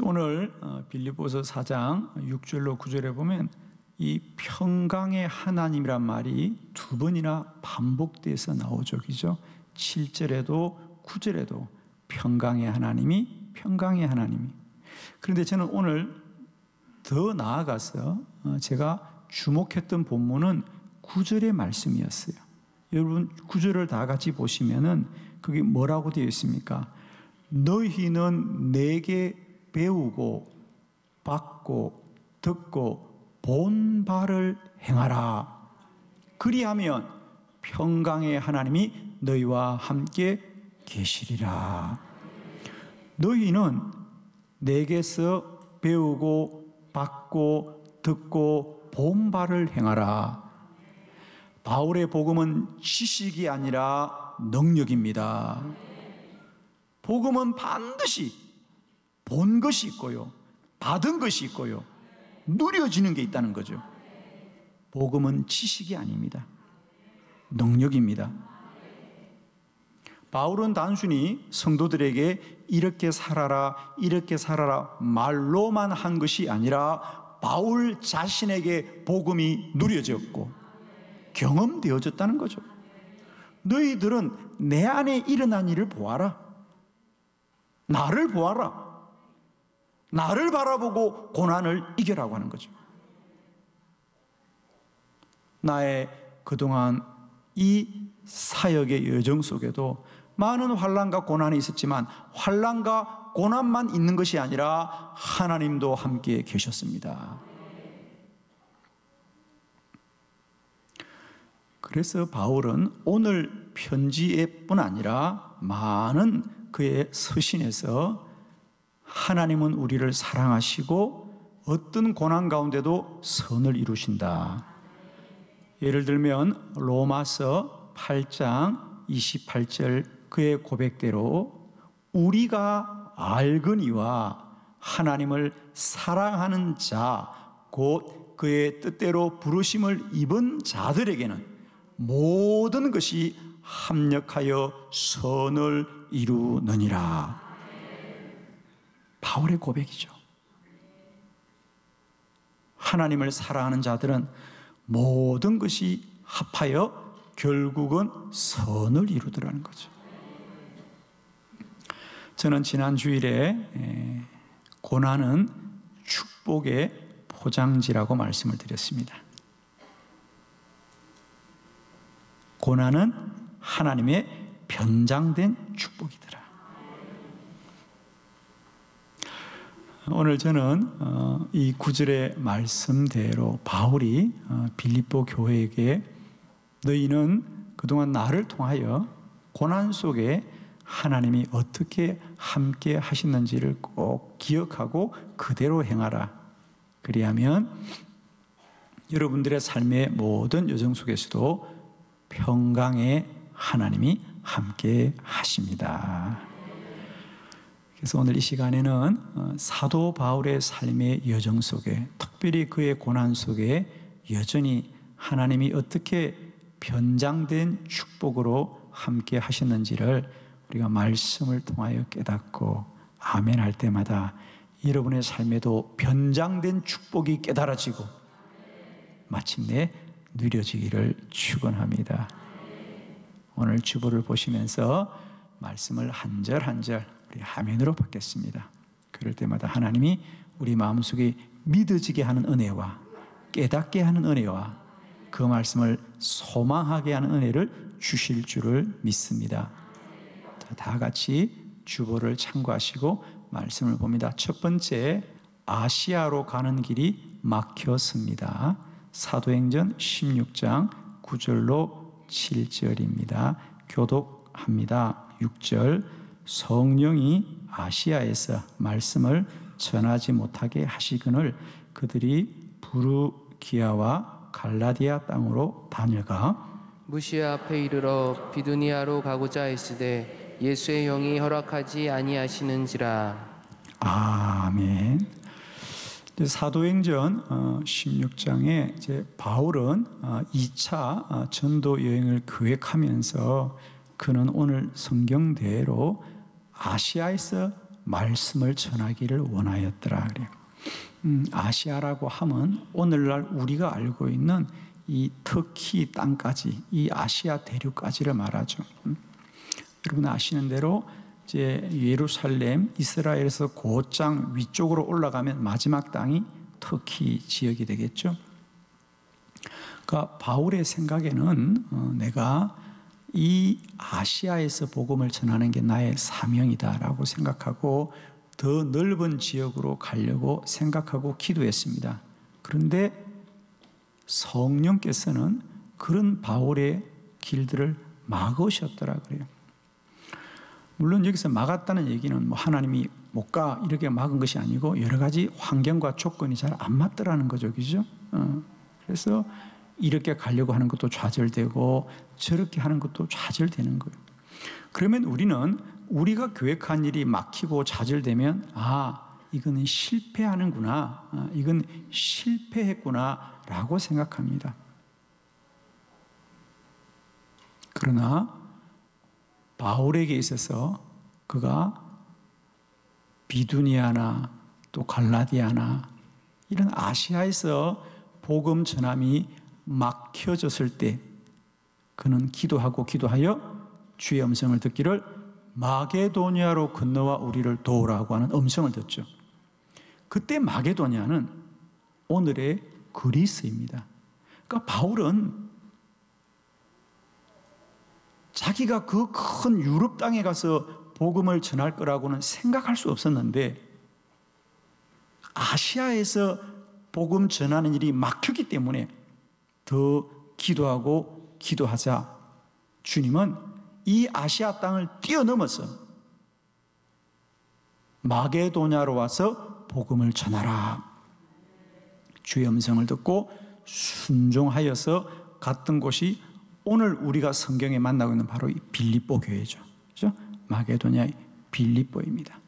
오늘 빌립보서 4장 6절로 9절에 보면 이 평강의 하나님이란 말이 두 번이나 반복돼서 나오죠. 그죠? 7절에도 9절에도 평강의 하나님이. 그런데 저는 오늘 더 나아가서 제가 주목했던 본문은 9절의 말씀이었어요. 여러분 9절을 다 같이 보시면은 그게 뭐라고 되어 있습니까? 너희는 내게 배우고 받고 듣고 본 바를 행하라. 그리하면 평강의 하나님이 너희와 함께 계시리라. 너희는 내게서 배우고 받고 듣고 본 바를 행하라. 바울의 복음은 지식이 아니라 능력입니다. 복음은 반드시 본 것이 있고요, 받은 것이 있고요, 누려지는 게 있다는 거죠. 복음은 지식이 아닙니다. 능력입니다. 바울은 단순히 성도들에게 이렇게 살아라, 이렇게 살아라 말로만 한 것이 아니라 바울 자신에게 복음이 누려졌고 경험되어졌다는 거죠. 너희들은 내 안에 일어난 일을 보아라. 나를 보아라. 나를 바라보고 고난을 이겨라고 하는 거죠. 나의 그동안 이 사역의 여정 속에도 많은 환난과 고난이 있었지만 환난과 고난만 있는 것이 아니라 하나님도 함께 계셨습니다. 그래서 바울은 오늘 편지에뿐 아니라 많은 그의 서신에서 하나님은 우리를 사랑하시고 어떤 고난 가운데도 선을 이루신다. 예를 들면 로마서 8장 28절 그의 고백대로 우리가 알거니와 하나님을 사랑하는 자 곧 그의 뜻대로 부르심을 입은 자들에게는 모든 것이 합력하여 선을 이루느니라. 바울의 고백이죠. 하나님을 사랑하는 자들은 모든 것이 합하여 결국은 선을 이루더라는 거죠. 저는 지난 주일에 고난은 축복의 포장지라고 말씀을 드렸습니다. 고난은 하나님의 변장된 축복이더라. 오늘 저는 이 9절의 말씀대로 바울이 빌립보 교회에게 너희는 그동안 나를 통하여 고난 속에 하나님이 어떻게 함께 하시는지를 꼭 기억하고 그대로 행하라. 그리하면 여러분들의 삶의 모든 여정 속에서도 평강의 하나님이 함께 하십니다. 그래서 오늘 이 시간에는 사도 바울의 삶의 여정 속에, 특별히 그의 고난 속에 여전히 하나님이 어떻게 변장된 축복으로 함께 하셨는지를 우리가 말씀을 통하여 깨닫고 아멘 할 때마다 여러분의 삶에도 변장된 축복이 깨달아지고 마침내 누려지기를 축원합니다. 오늘 주보를 보시면서 말씀을 한 절 한 절 우리 아멘으로 받겠습니다. 그럴 때마다 하나님이 우리 마음속에 믿어지게 하는 은혜와 깨닫게 하는 은혜와 그 말씀을 소망하게 하는 은혜를 주실 줄을 믿습니다. 자, 다 같이 주보를 참고하시고 말씀을 봅니다. 첫 번째, 아시아로 가는 길이 막혔습니다. 사도행전 16장 9절로 7절입니다. 교독합니다. 6절, 성령이 아시아에서 말씀을 전하지 못하게 하시거늘 그들이 부르기아와 갈라디아 땅으로 다녀가 무시아 앞에 이르러 비두니아로 가고자 했으되 예수의 영이 허락하지 아니하시는지라. 아멘. 사도행전 16장에 이제 바울은 2차 전도 여행을 계획하면서 그는 오늘 성경대로 아시아에서 말씀을 전하기를 원하였더라 그래요. 아시아라고 하면 오늘날 우리가 알고 있는 이 터키 땅까지, 이 아시아 대륙까지를 말하죠. 여러분 아시는 대로 이제 예루살렘, 이스라엘에서 곧장 위쪽으로 올라가면 마지막 땅이 터키 지역이 되겠죠. 그러니까 바울의 생각에는 내가 이 아시아에서 복음을 전하는 게 나의 사명이다라고 생각하고 더 넓은 지역으로 가려고 생각하고 기도했습니다. 그런데 성령께서는 그런 바울의 길들을 막으셨더라 그래요. 물론 여기서 막았다는 얘기는 뭐 하나님이 못 가 이렇게 막은 것이 아니고 여러 가지 환경과 조건이 잘 안 맞더라는 거죠, 그죠? 그래서 이렇게 가려고 하는 것도 좌절되고 저렇게 하는 것도 좌절되는 거예요. 그러면 우리는 우리가 계획한 일이 막히고 좌절되면 이거는 실패하는구나, 이건 실패했구나 라고 생각합니다. 그러나 바울에게 있어서 그가 비두니아나 또 갈라디아나 이런 아시아에서 복음 전함이 막혀졌을 때 그는 기도하여 주의 음성을 듣기를 마게도니아로 건너와 우리를 도우라고 하는 음성을 듣죠. 그때 마게도니아는 오늘의 그리스입니다. 그러니까 바울은 자기가 그 큰 유럽 땅에 가서 복음을 전할 거라고는 생각할 수 없었는데 아시아에서 복음 전하는 일이 막혔기 때문에 더 기도하자 주님은 이 아시아 땅을 뛰어넘어서 마게도냐로 와서 복음을 전하라. 주의 음성을 듣고 순종하여서 갔던 곳이 오늘 우리가 성경에 만나고 있는 바로 이 빌립보 교회죠. 그렇죠? 마게도냐의 빌립보입니다.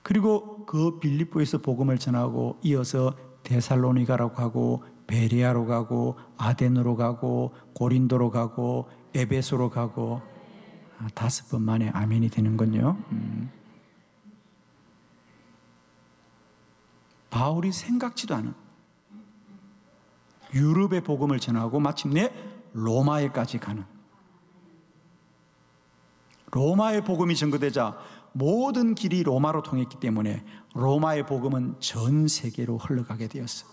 그리고 그 빌립보에서 복음을 전하고 이어서 데살로니가라고 하고 베레아로 가고 아덴으로 가고 고린도로 가고 에베소로 가고 5번 만에 아멘이 되는군요. 바울이 생각지도 않은 유럽의 복음을 전하고 마침내 로마에까지 가는, 로마의 복음이 전거되자 모든 길이 로마로 통했기 때문에 로마의 복음은 전 세계로 흘러가게 되었어요.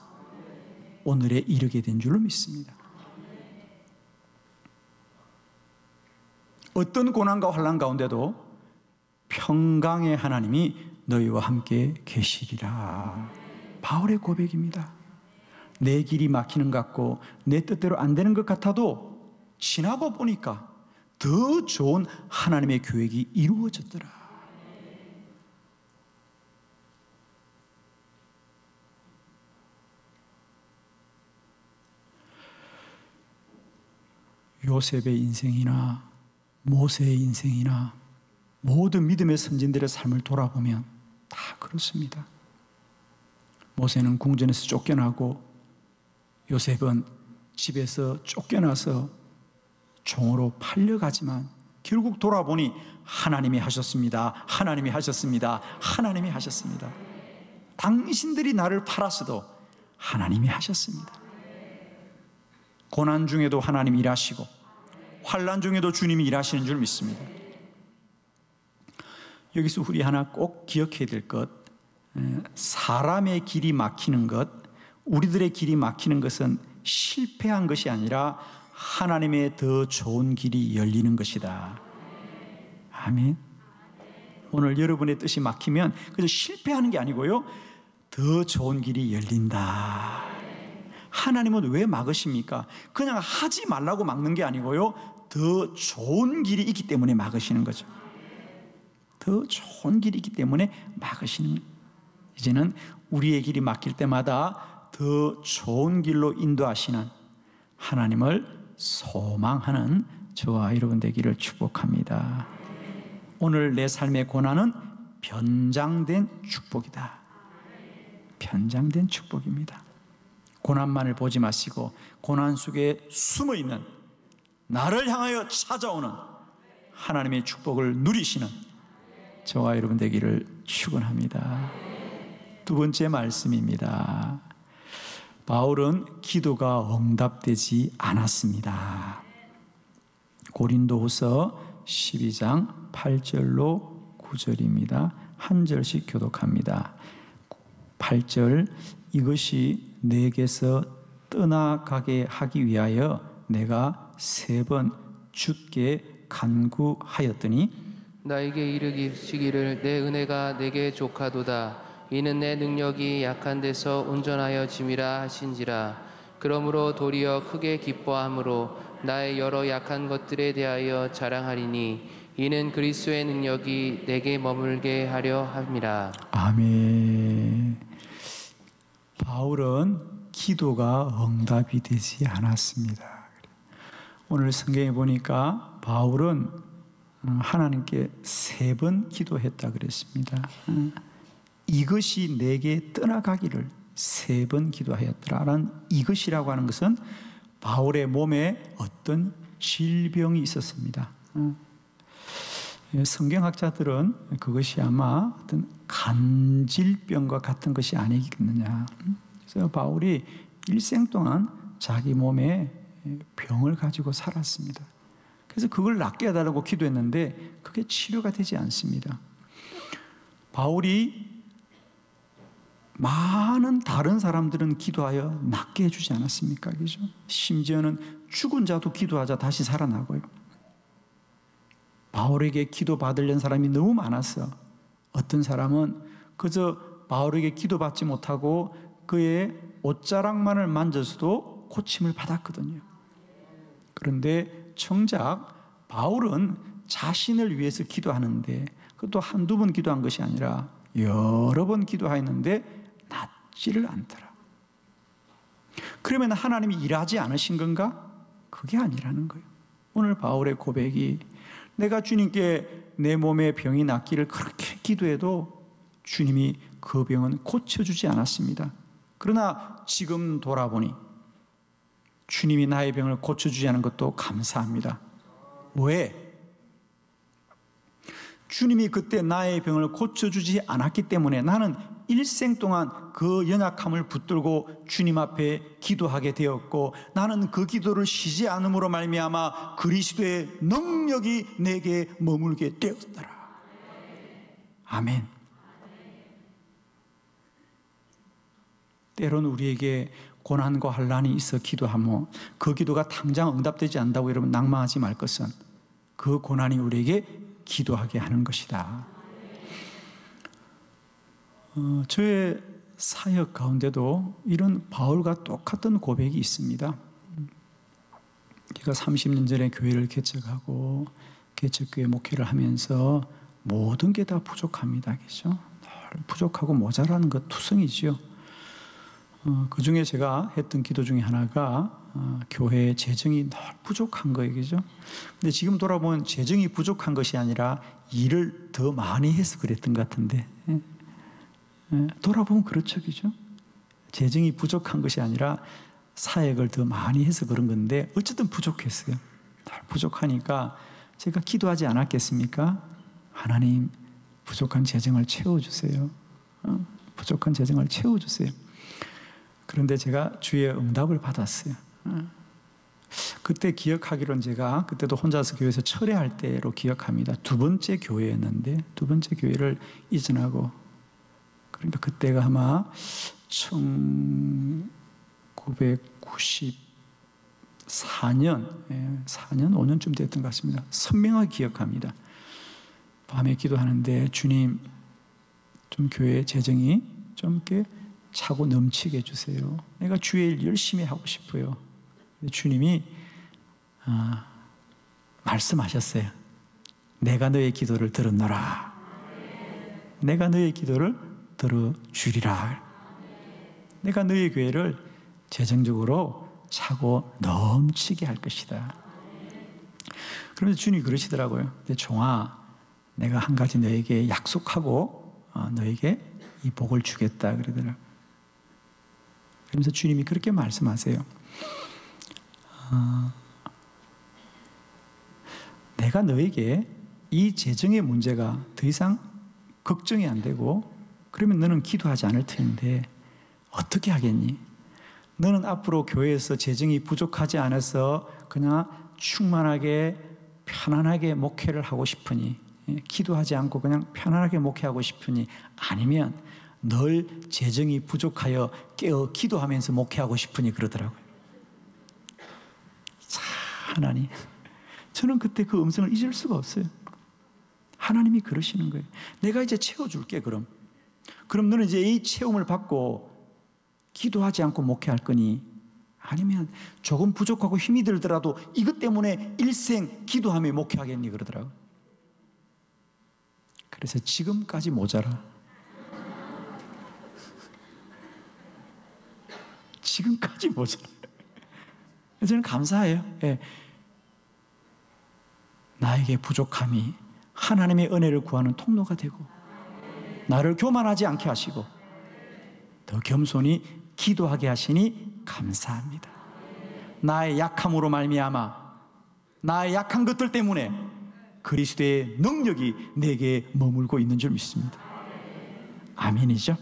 오늘에 이르게 된 줄로 믿습니다. 어떤 고난과 환난 가운데도 평강의 하나님이 너희와 함께 계시리라. 바울의 고백입니다. 내 길이 막히는 것 같고 내 뜻대로 안 되는 것 같아도 지나고 보니까 더 좋은 하나님의 계획이 이루어졌더라. 요셉의 인생이나 모세의 인생이나 모든 믿음의 선진들의 삶을 돌아보면 다 그렇습니다. 모세는 궁전에서 쫓겨나고 요셉은 집에서 쫓겨나서 종으로 팔려가지만 결국 돌아보니 하나님이 하셨습니다. 하나님이 하셨습니다. 하나님이 하셨습니다. 당신들이 나를 팔았어도 하나님이 하셨습니다. 고난 중에도 하나님이 일하시고 환난 중에도 주님이 일하시는 줄 믿습니다. 여기서 우리 하나 꼭 기억해야 될 것, 사람의 길이 막히는 것, 우리들의 길이 막히는 것은 실패한 것이 아니라 하나님의 더 좋은 길이 열리는 것이다. 아멘. 오늘 여러분의 뜻이 막히면 그래서 실패하는 게 아니고요, 더 좋은 길이 열린다. 하나님은 왜 막으십니까? 그냥 하지 말라고 막는 게 아니고요, 더 좋은 길이 있기 때문에 막으시는 거죠. 더 좋은 길이 있기 때문에 막으시는 거예요. 이제는 우리의 길이 막힐 때마다 더 좋은 길로 인도하시는 하나님을 소망하는 저와 여러분 되기를 축복합니다. 오늘 내 삶의 고난은 변장된 축복이다. 변장된 축복입니다. 고난만을 보지 마시고 고난 속에 숨어있는 나를 향하여 찾아오는 하나님의 축복을 누리시는 저와 여러분 되기를 축원합니다. 두 번째 말씀입니다. 바울은 기도가 응답되지 않았습니다. 고린도후서 12장 8절로 9절입니다. 한 절씩 교독합니다. 8절, 이것이 내게서 떠나가게 하기 위하여 내가 3번 주께 간구하였더니 나에게 이르시기를 내 은혜가 내게 족하도다. 이는 내 능력이 약한 데서 온전하여 짐이라 하신지라. 그러므로 도리어 크게 기뻐함으로 나의 여러 약한 것들에 대하여 자랑하리니 이는 그리스도의 능력이 내게 머물게 하려 함이라. 아멘. 바울은 기도가 응답이 되지 않았습니다. 오늘 성경에 보니까 바울은 하나님께 3번 기도했다 그랬습니다. 이것이 내게 떠나가기를 3번 기도하였더라라는 이것이라고 하는 것은 바울의 몸에 어떤 질병이 있었습니다. 성경학자들은 그것이 아마 어떤 간질병과 같은 것이 아니겠느냐. 그래서 바울이 일생 동안 자기 몸에 병을 가지고 살았습니다. 그래서 그걸 낫게 해달라고 기도했는데 그게 치료가 되지 않습니다. 바울이 많은 다른 사람들은 기도하여 낫게 해주지 않았습니까? 그죠? 심지어는 죽은 자도 기도하자 다시 살아나고요. 바울에게 기도 받으려는 사람이 너무 많았어. 어떤 사람은 그저 바울에게 기도받지 못하고 그의 옷자락만을 만져서도 고침을 받았거든요. 그런데 정작 바울은 자신을 위해서 기도하는데 그것도 한두 번 기도한 것이 아니라 여러 번 기도하였는데 낫지를 않더라. 그러면 하나님이 일하지 않으신 건가? 그게 아니라는 거예요. 오늘 바울의 고백이 내가 주님께 내 몸의 병이 낫기를 그렇게 기도해도 주님이 그 병은 고쳐주지 않았습니다. 그러나 지금 돌아보니 주님이 나의 병을 고쳐주지 않은 것도 감사합니다. 왜? 주님이 그때 나의 병을 고쳐주지 않았기 때문에 나는 일생 동안 그 연약함을 붙들고 주님 앞에 기도하게 되었고 나는 그 기도를 쉬지 않음으로 말미암아 그리스도의 능력이 내게 머물게 되었더라. 아멘. 때로는 우리에게 고난과 환난이 있어 기도하며 그 기도가 당장 응답되지 않는다고 여러분 낭망하지 말 것은 그 고난이 우리에게 기도하게 하는 것이다. 저의 사역 가운데도 이런 바울과 똑같은 고백이 있습니다. 제가 30년 전에 교회를 개척하고 개척교회 목회를 하면서 모든 게 다 부족합니다. 그죠? 늘 부족하고 모자라는 것 투성이죠. 그 중에 제가 했던 기도 중에 하나가 교회의 재정이 늘 부족한 거예요. 그죠? 근데 지금 돌아보면 재정이 부족한 것이 아니라 일을 더 많이 해서 그랬던 것 같은데 돌아보면 그렇죠. 그죠? 재정이 부족한 것이 아니라 사역을 더 많이 해서 그런 건데 어쨌든 부족했어요. 늘 부족하니까 제가 기도하지 않았겠습니까? 하나님 부족한 재정을 채워주세요. 부족한 재정을 채워주세요. 그런데 제가 주의 응답을 받았어요. 그때 기억하기로는 제가 그때도 혼자서 교회에서 철회할 때로 기억합니다. 2번째 교회였는데 2번째 교회를 이전하고 그러니까 그때가 아마 1994년 4년 5년쯤 됐던 것 같습니다. 선명하게 기억합니다. 밤에 기도하는데 주님 좀 교회 재정이 좀 이렇게 차고 넘치게 해주세요. 내가 주의 일 열심히 하고 싶어요. 주님이 말씀하셨어요. 내가 너의 기도를 들었노라. 내가 너의 기도를 들어주리라. 내가 너의 교회를 재정적으로 차고 넘치게 할 것이다. 그러면서 주님이 그러시더라고요. 근데 종아, 내가 한 가지 너에게 약속하고 너에게 이 복을 주겠다 그러더라고요. 그러면서 주님이 그렇게 말씀하세요. 내가 너에게 이 재정의 문제가 더 이상 걱정이 안 되고, 그러면 너는 기도하지 않을 터인데 어떻게 하겠니? 너는 앞으로 교회에서 재정이 부족하지 않아서 그냥 충만하게 편안하게 목회를 하고 싶으니, 기도하지 않고 그냥 편안하게 목회하고 싶으니, 아니면 늘 재정이 부족하여 깨어 기도하면서 목회하고 싶으니 그러더라고요. 자, 하나님, 저는 그때 그 음성을 잊을 수가 없어요. 하나님이 그러시는 거예요. 내가 이제 채워줄게. 그럼 너는 이제 이 채움을 받고 기도하지 않고 목회할 거니, 아니면 조금 부족하고 힘이 들더라도 이것 때문에 일생 기도하며 목회하겠니 그러더라고요. 그래서 지금까지 모자라. 지금까지 모자라. 저는 감사해요. 예. 나에게 부족함이 하나님의 은혜를 구하는 통로가 되고, 나를 교만하지 않게 하시고 더 겸손히 기도하게 하시니 감사합니다. 나의 약함으로 말미암아, 나의 약한 것들 때문에 그리스도의 능력이 내게 머물고 있는 줄 믿습니다. 아멘이죠?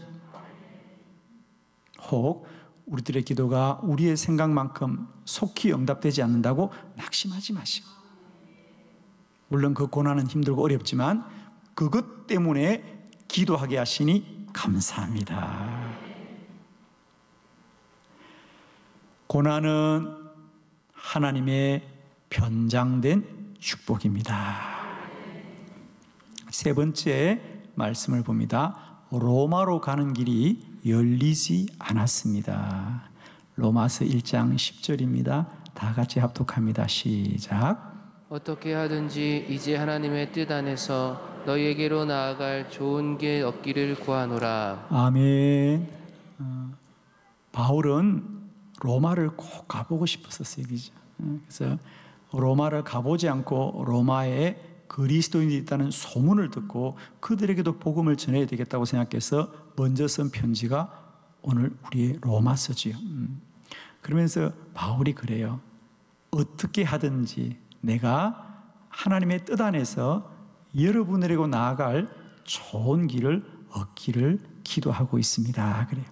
혹 우리들의 기도가 우리의 생각만큼 속히 응답되지 않는다고 낙심하지 마시고, 물론 그 고난은 힘들고 어렵지만 그것 때문에 기도하게 하시니 감사합니다. 고난은 하나님의 변장된 축복입니다. 세 번째 말씀을 봅니다. 로마로 가는 길이 열리지 않았습니다. 로마서 1장 10절입니다. 다 같이 합독합니다. 시작. 어떻게 하든지 이제 하나님의 뜻 안에서 너희에게로 나아갈 좋은 길 얻기를 구하노라. 아멘. 바울은 로마를 꼭 가보고 싶었었어요. 그래서 로마를 가보지 않고 로마에 그리스도인이 있다는 소문을 듣고 그들에게도 복음을 전해야 되겠다고 생각해서 먼저 쓴 편지가 오늘 우리의 로마서지요. 그러면서 바울이 그래요. 어떻게 하든지 내가 하나님의 뜻 안에서 여러분에게로 나아갈 좋은 길을 얻기를 기도하고 있습니다. 그래요.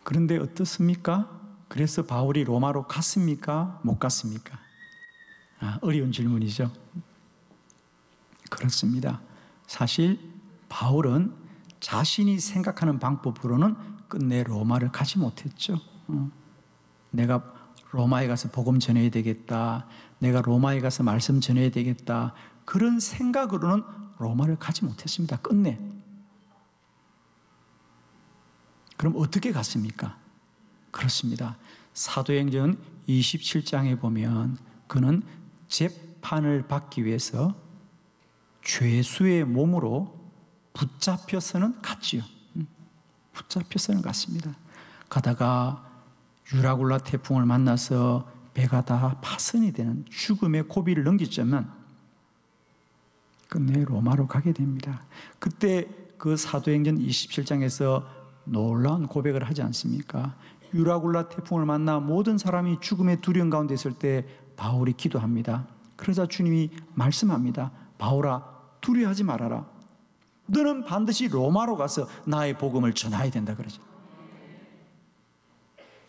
그런데 어떻습니까? 그래서 바울이 로마로 갔습니까? 못 갔습니까? 어려운 질문이죠. 그렇습니다. 사실 바울은 자신이 생각하는 방법으로는 끝내 로마를 가지 못했죠. 내가 로마에 가서 복음 전해야 되겠다, 내가 로마에 가서 말씀 전해야 되겠다, 그런 생각으로는 로마를 가지 못했습니다. 끝내. 그럼 어떻게 갔습니까? 그렇습니다. 사도행전 27장에 보면 그는 재판을 받기 위해서 죄수의 몸으로 붙잡혀서는 갔지요. 붙잡혀서는 갔습니다. 가다가 유라굴라 태풍을 만나서 배가 다 파손이 되는 죽음의 고비를 넘기자면 끝내 로마로 가게 됩니다. 그때 그 사도행전 27장에서 놀라운 고백을 하지 않습니까? 유라굴라 태풍을 만나 모든 사람이 죽음의 두려움 가운데 있을 때 바울이 기도합니다. 그러자 주님이 말씀합니다. 바울아, 두려워하지 말아라. 너는 반드시 로마로 가서 나의 복음을 전해야 된다 그러죠.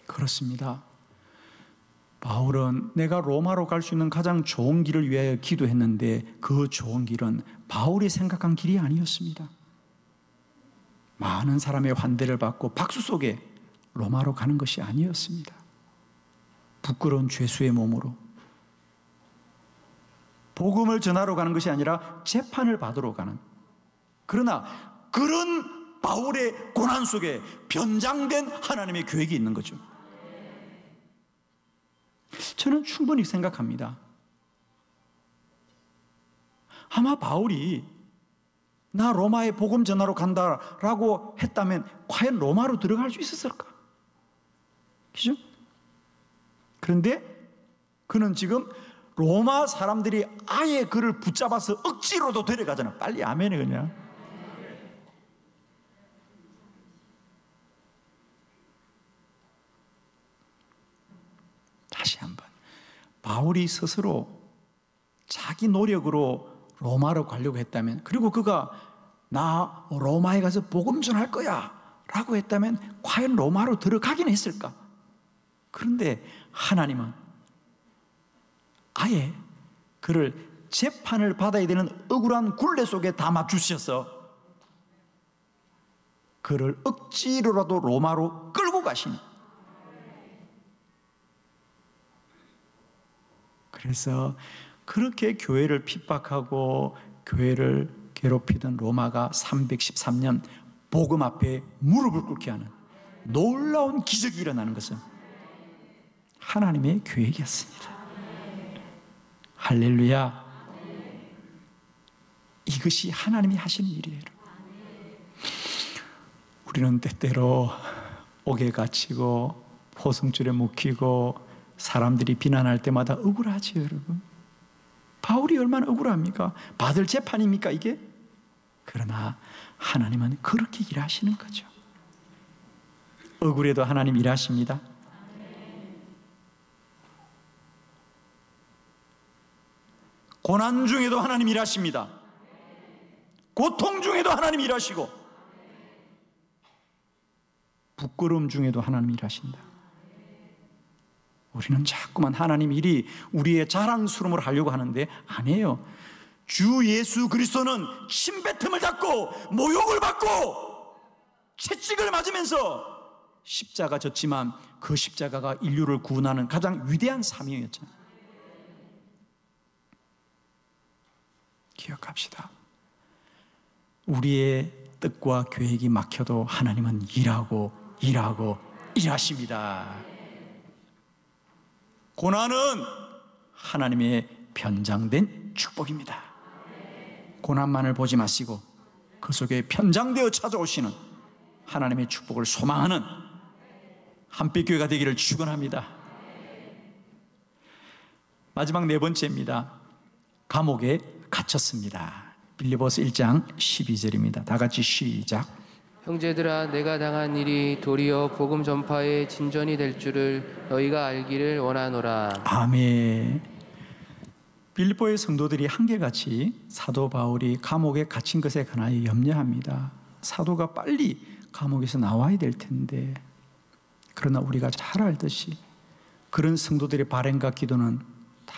그렇습니다. 바울은 내가 로마로 갈 수 있는 가장 좋은 길을 위하여 기도했는데 그 좋은 길은 바울이 생각한 길이 아니었습니다. 많은 사람의 환대를 받고 박수 속에 로마로 가는 것이 아니었습니다. 부끄러운 죄수의 몸으로 복음을 전하러 가는 것이 아니라 재판을 받으러 가는, 그러나 그런 바울의 고난 속에 변장된 하나님의 계획이 있는 거죠. 저는 충분히 생각합니다. 아마 바울이 나 로마에 복음 전하러 간다라고 했다면 과연 로마로 들어갈 수 있었을까? 그죠? 그런데 그는 지금 로마 사람들이 아예 그를 붙잡아서 억지로도 데려가잖아. 빨리 아멘해 그냥. 다시 한번, 바울이 스스로 자기 노력으로 로마로 가려고 했다면, 그리고 그가 나 로마에 가서 복음 전할 거야 라고 했다면 과연 로마로 들어가긴 했을까? 그런데 하나님은 아예 그를 재판을 받아야 되는 억울한 굴레 속에 다 맞추셔서 그를 억지로라도 로마로 끌고 가시니, 그래서 그렇게 교회를 핍박하고 교회를 괴롭히던 로마가 313년 복음 앞에 무릎을 꿇게 하는 놀라운 기적이 일어나는 것은 하나님의 계획이었습니다. 할렐루야. 이것이 하나님이 하시는 일이에요. 우리는 때때로 옥에 갇히고 포승줄에 묶이고 사람들이 비난할 때마다 억울하지요, 여러분. 바울이 얼마나 억울합니까? 받을 재판입니까, 이게? 그러나 하나님은 그렇게 일하시는 거죠. 억울해도 하나님 일하십니다. 고난 중에도 하나님 일하십니다. 고통 중에도 하나님 일하시고, 부끄러움 중에도 하나님 일하신다. 우리는 자꾸만 하나님 일이 우리의 자랑스러움을 하려고 하는데 아니에요. 주 예수 그리스도는 침뱉음을 잡고 모욕을 받고 채찍을 맞으면서 십자가 졌지만 그 십자가가 인류를 구원하는 가장 위대한 사명이었잖아요. 기억합시다. 우리의 뜻과 계획이 막혀도 하나님은 일하고 일하십니다. 고난은 하나님의 편장된 축복입니다. 고난만을 보지 마시고 그 속에 편장되어 찾아오시는 하나님의 축복을 소망하는 한빛교회가 되기를 축원합니다. 마지막 네 번째입니다. 감옥에 갇혔습니다. 빌립보서 1장 12절입니다. 다 같이 시작. 형제들아, 내가 당한 일이 도리어 복음 전파의 진전이 될 줄을 너희가 알기를 원하노라. 아멘. 빌립보의 성도들이 한결같이 사도 바울이 감옥에 갇힌 것에 관하여 염려합니다. 사도가 빨리 감옥에서 나와야 될 텐데, 그러나 우리가 잘 알듯이 그런 성도들의 발행과 기도는 다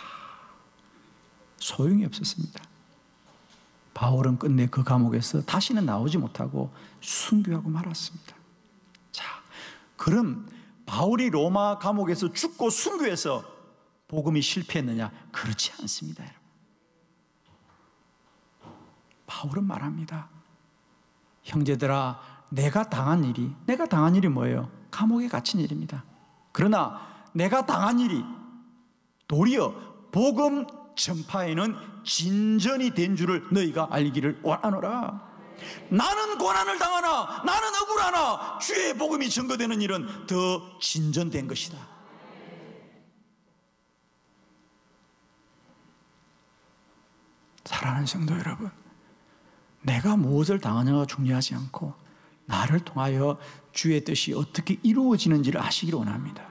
소용이 없었습니다. 바울은 끝내 그 감옥에서 다시는 나오지 못하고 순교하고 말았습니다. 자, 그럼 바울이 로마 감옥에서 죽고 순교해서 복음이 실패했느냐? 그렇지 않습니다, 여러분. 바울은 말합니다. 형제들아, 내가 당한 일이 뭐예요? 감옥에 갇힌 일입니다. 그러나 내가 당한 일이 도리어 복음 전파에는 진전이 된 줄을 너희가 알기를 원하노라. 나는 고난을 당하나, 나는 억울하나 주의 복음이 증거되는 일은 더 진전된 것이다. 사랑하는 성도 여러분, 내가 무엇을 당하냐가 중요하지 않고 나를 통하여 주의 뜻이 어떻게 이루어지는지를 아시기를 원합니다.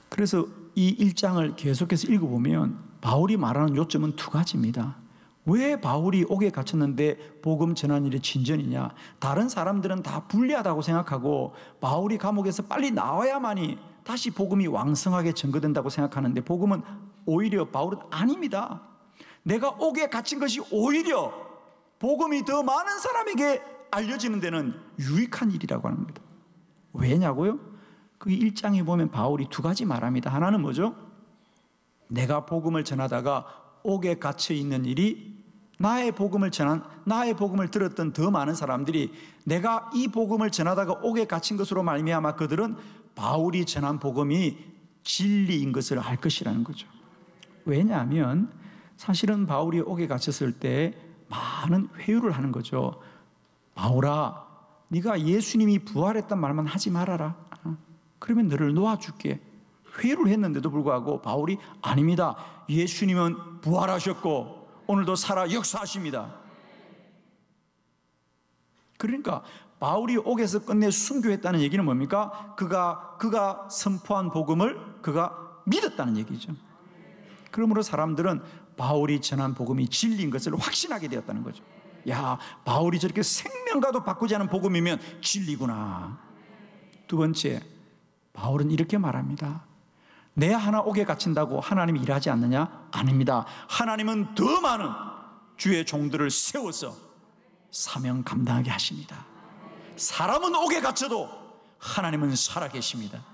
그래서 이 1장을 계속해서 읽어보면 바울이 말하는 요점은 두 가지입니다. 왜 바울이 옥에 갇혔는데 복음 전한 일의 진전이냐? 다른 사람들은 다 불리하다고 생각하고 바울이 감옥에서 빨리 나와야만이 다시 복음이 왕성하게 전거된다고 생각하는데, 복음은 오히려 바울은 아닙니다. 내가 옥에 갇힌 것이 오히려 복음이 더 많은 사람에게 알려지는 데는 유익한 일이라고 합니다. 왜냐고요? 그 1장에 보면 바울이 두 가지 말합니다. 하나는 뭐죠? 내가 복음을 전하다가 옥에 갇혀 있는 일이 나의 복음을 들었던 더 많은 사람들이 내가 이 복음을 전하다가 옥에 갇힌 것으로 말미암아 그들은 바울이 전한 복음이 진리인 것을 알 것이라는 거죠. 왜냐하면 사실은 바울이 옥에 갇혔을 때 많은 회유를 하는 거죠. 바울아, 네가 예수님이 부활했단 말만 하지 말아라. 그러면 너를 놓아줄게. 회유를 했는데도 불구하고 바울이 아닙니다. 예수님은 부활하셨고 오늘도 살아 역사하십니다. 그러니까 바울이 옥에서 끝내 순교했다는 얘기는 뭡니까? 그가 선포한 복음을 그가 믿었다는 얘기죠. 그러므로 사람들은 바울이 전한 복음이 진리인 것을 확신하게 되었다는 거죠. 야, 바울이 저렇게 생명과도 바꾸지 않은 복음이면 진리구나. 두 번째, 바울은 이렇게 말합니다. 내 하나 옥에 갇힌다고 하나님이 일하지 않느냐? 아닙니다. 하나님은 더 많은 주의 종들을 세워서 사명 감당하게 하십니다. 사람은 옥에 갇혀도 하나님은 살아계십니다.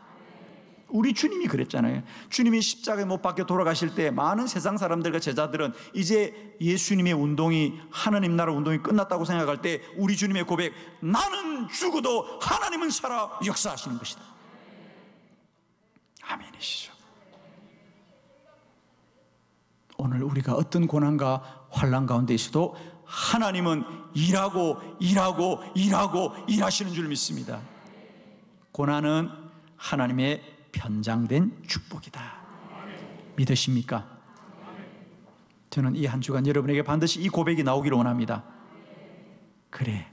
우리 주님이 그랬잖아요. 주님이 십자가에 못 박혀 돌아가실 때 많은 세상 사람들과 제자들은 이제 예수님의 운동이, 하나님 나라 운동이 끝났다고 생각할 때 우리 주님의 고백, 나는 죽어도 하나님은 살아 역사하시는 것이다. 아멘이시죠. 오늘 우리가 어떤 고난과 환난 가운데 있어도 하나님은 일하고 일하시는 줄 믿습니다. 고난은 하나님의 편장된 축복이다. 믿으십니까? 저는 이 한 주간 여러분에게 반드시 이 고백이 나오기를 원합니다. 그래,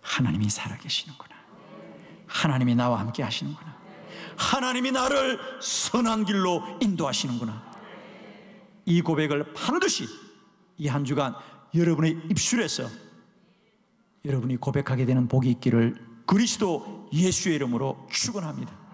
하나님이 살아계시는구나. 하나님이 나와 함께 하시는구나. 하나님이 나를 선한 길로 인도하시는구나. 이 고백을 반드시 이 한 주간 여러분의 입술에서 여러분이 고백하게 되는 복이 있기를 그리스도 예수의 이름으로 축원합니다.